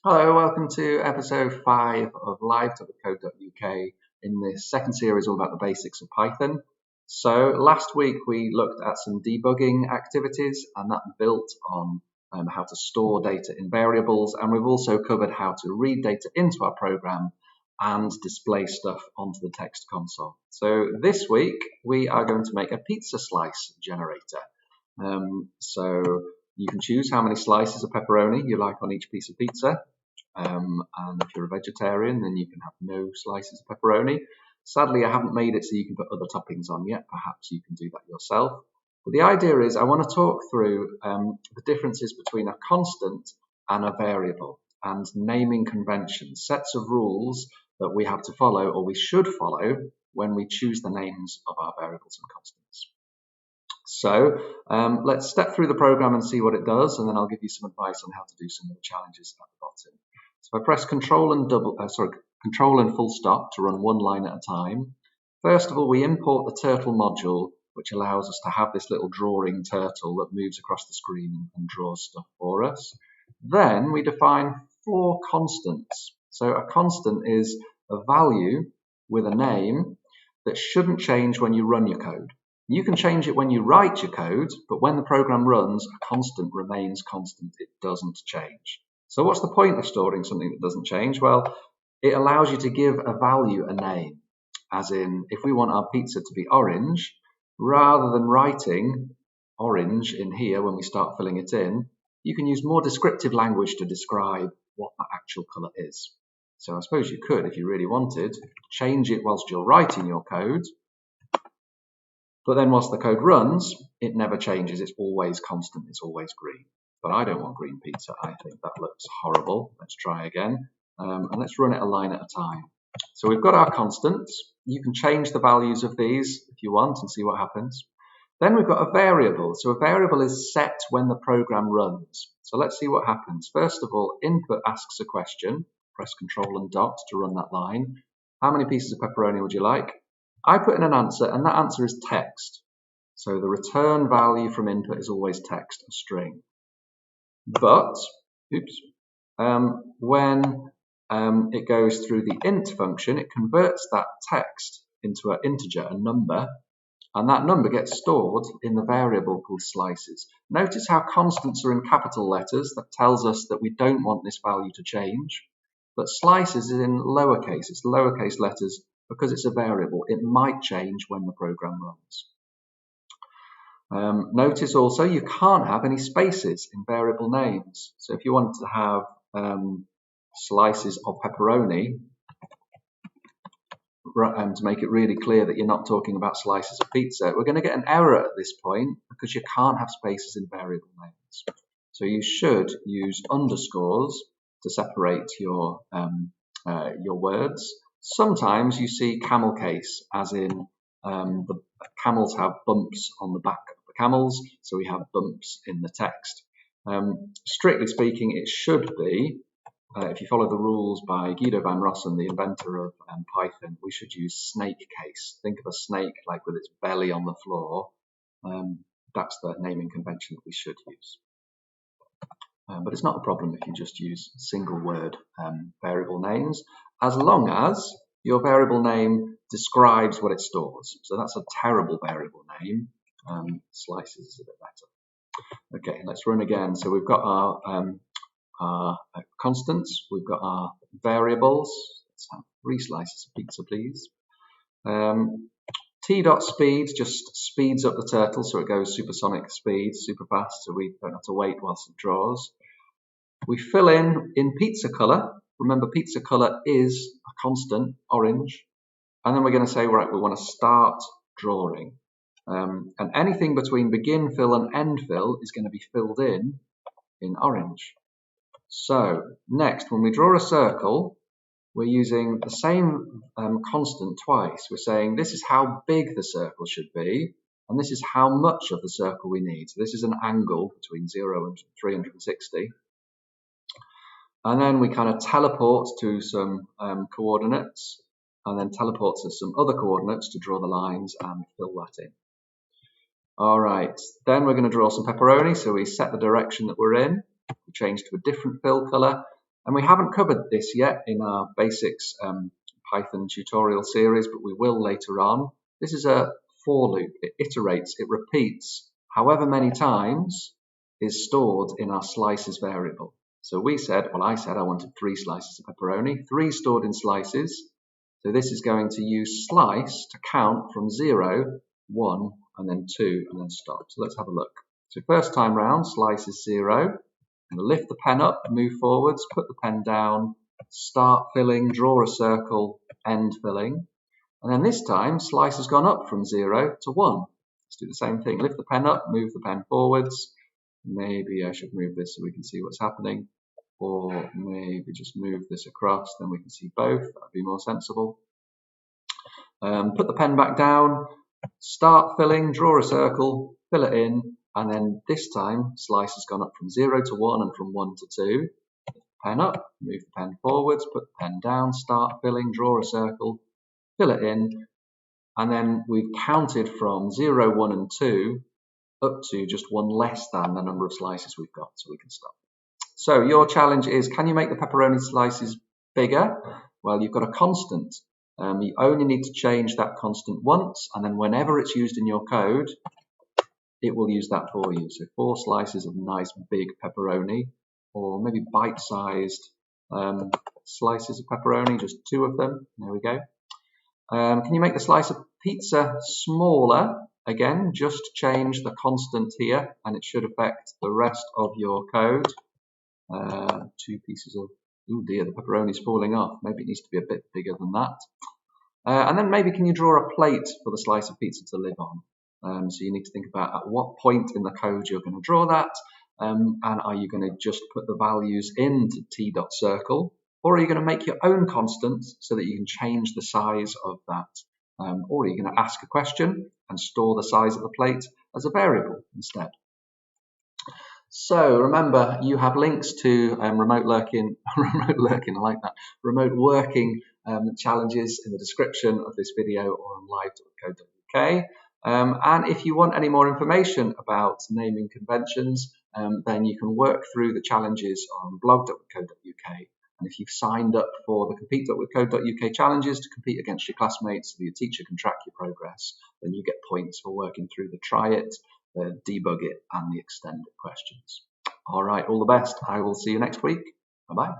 Hello, welcome to episode 5 of live.code.uk. In this second series, all about the basics of Python. So last week we looked at some debugging activities, and that built on how to store data in variables, and we've also covered how to read data into our program and display stuff onto the text console. So this week we are going to make a pizza slice generator. So you can choose how many slices of pepperoni you like on each piece of pizza. And if you're a vegetarian, then you can have no slices of pepperoni. Sadly, I haven't made it so you can put other toppings on yet. Perhaps you can do that yourself. But the idea is I want to talk through the differences between a constant and a variable, and naming conventions, sets of rules that we have to follow, or we should follow, when we choose the names of our variables and constants. So let's step through the program and see what it does, and then I'll give you some advice on how to do some of the challenges at the bottom. So I press Control and full stop to run one line at a time. First of all, we import the turtle module, which allows us to have this little drawing turtle that moves across the screen and draws stuff for us. Then we define 4 constants. So a constant is a value with a name that shouldn't change when you run your code. You can change it when you write your code, but when the program runs, a constant remains constant. It doesn't change. So what's the point of storing something that doesn't change? Well, it allows you to give a value a name. As in, if we want our pizza to be orange, rather than writing orange in here when we start filling it in, you can use more descriptive language to describe what the actual colour is. So I suppose you could, if you really wanted, change it whilst you're writing your code. But then once the code runs, it never changes. It's always constant. It's always green. But I don't want green pizza. I think that looks horrible. Let's try again. And let's run it a line at a time. So we've got our constants. You can change the values of these if you want and see what happens. Then we've got a variable. So a variable is set when the program runs. So let's see what happens. First of all, input asks a question. Press Control and dot to run that line. How many pieces of pepperoni would you like? I put in an answer, and that answer is text. So the return value from input is always text, a string. But, when it goes through the int function, it converts that text into an integer, a number, and that number gets stored in the variable called slices. Notice how constants are in capital letters. That tells us that we don't want this value to change. But slices is in lowercase. It's lowercase letters because it's a variable. It might change when the program runs. Notice also you can't have any spaces in variable names. So if you want to have slices of pepperoni, and to make it really clear that you're not talking about slices of pizza, we're going to get an error at this point because you can't have spaces in variable names. So you should use underscores to separate your words. Sometimes you see camel case, as in the camels have bumps on the back of the camels, so we have bumps in the text. Strictly speaking, it should be, if you follow the rules by Guido van Rossum, the inventor of Python, we should use snake case. Think of a snake like with its belly on the floor. That's the naming convention that we should use. But it's not a problem if you just use single word variable names, as long as your variable name describes what it stores. So that's a terrible variable name. Slices is a bit better. Okay, let's run again. So we've got our constants, we've got our variables. Let's have 3 slices of pizza, please. T.speed just speeds up the turtle, so it goes supersonic speed, super fast, so we don't have to wait whilst it draws. We fill in pizza color. Remember, pizza color is a constant, orange. And then we're going to say, right, we want to start drawing. And anything between begin fill and end fill is going to be filled in orange. So next, when we draw a circle, we're using the same constant twice. We're saying this is how big the circle should be, and this is how much of the circle we need. So this is an angle between 0 and 360. And then we kind of teleport to some coordinates, and then teleport to some other coordinates to draw the lines and fill that in. All right, then we're going to draw some pepperoni. So we set the direction that we're in. We change to a different fill color. And we haven't covered this yet in our basics Python tutorial series, but we will later on. This is a for loop. It iterates, it repeats however many times is stored in our slices variable. So I said I wanted 3 slices of pepperoni, 3 stored in slices. So this is going to use slice to count from 0, 1, and then 2, and then stop. So let's have a look. So first time round, slice is 0. And lift the pen up, move forwards, put the pen down, start filling, draw a circle, end filling. And then this time, slice has gone up from 0 to 1. Let's do the same thing. Lift the pen up, move the pen forwards. Maybe I should move this so we can see what's happening. Or maybe just move this across, then we can see both. That would be more sensible. Put the pen back down, start filling, draw a circle, fill it in. And then this time, slice has gone up from 0 to 1 and from 1 to 2. Pen up, move the pen forwards, put the pen down, start filling, draw a circle, fill it in. And then we've counted from 0, 1, and 2 up to just 1 less than the number of slices we've got, so we can stop. So your challenge is, can you make the pepperoni slices bigger? Well, you've got a constant. You only need to change that constant once, and then whenever it's used in your code, it will use that for you. So 4 slices of nice big pepperoni, or maybe bite-sized slices of pepperoni, just 2 of them. There we go. Can you make the slice of pizza smaller? Again, just change the constant here, and it should affect the rest of your code. 2 pieces of, oh dear, the pepperoni's falling off. Maybe it needs to be a bit bigger than that. And then maybe can you draw a plate for the slice of pizza to live on? So you need to think about at what point in the code you're going to draw that, and are you going to just put the values into t.circle, or are you going to make your own constant so that you can change the size of that, or are you going to ask a question and store the size of the plate as a variable instead? So remember, you have links to remote working challenges in the description of this video or on live.co.uk. And if you want any more information about naming conventions, then you can work through the challenges on blog.co.uk. And if you've signed up for the compete.co.uk challenges to compete against your classmates so your teacher can track your progress, then you get points for working through the try it, the debug it, and the extended questions. All right, all the best. I will see you next week. Bye-bye.